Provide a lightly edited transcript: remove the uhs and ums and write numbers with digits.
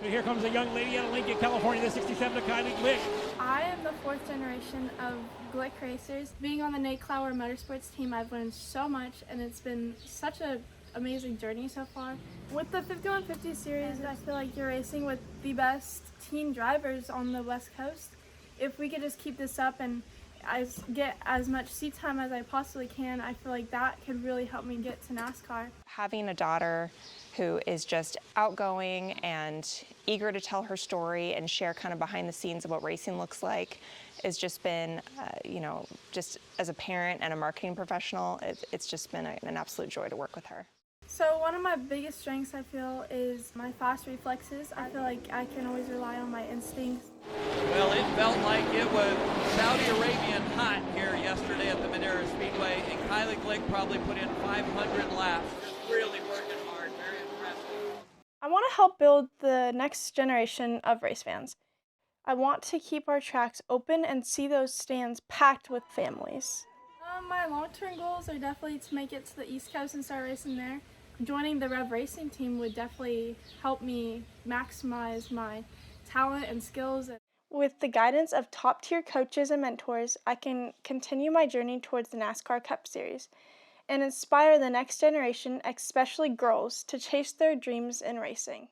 Here comes a young lady out of Lincoln, California, the 67 to Kylie Glick. I am the fourth generation of Glick racers. Being on the Nate Clower Motorsports team, I've learned so much, and it's been such an amazing journey so far. With the 5150 series, I feel like you're racing with the best teen drivers on the West Coast. If we could just keep this up and get as much seat time as I possibly can, I feel like that could really help me get to NASCAR. Having a daughter who is just outgoing and eager to tell her story and share kind of behind the scenes of what racing looks like has just been, just as a parent and a marketing professional, it's just been an absolute joy to work with her. So one of my biggest strengths, I feel, is my fast reflexes. I feel like I can always rely on my instincts. Well, it felt like it was Saudi Arabian hot here yesterday at the Madeira Speedway, and Kylie Glick probably put in 500 laps. Just really working hard, very impressive. I want to help build the next generation of race fans. I want to keep our tracks open and see those stands packed with families. My long-term goals are definitely to make it to the East Coast and start racing there. Joining the Rev Racing team would definitely help me maximize my talent and skills. With the guidance of top-tier coaches and mentors, I can continue my journey towards the NASCAR Cup Series and inspire the next generation, especially girls, to chase their dreams in racing.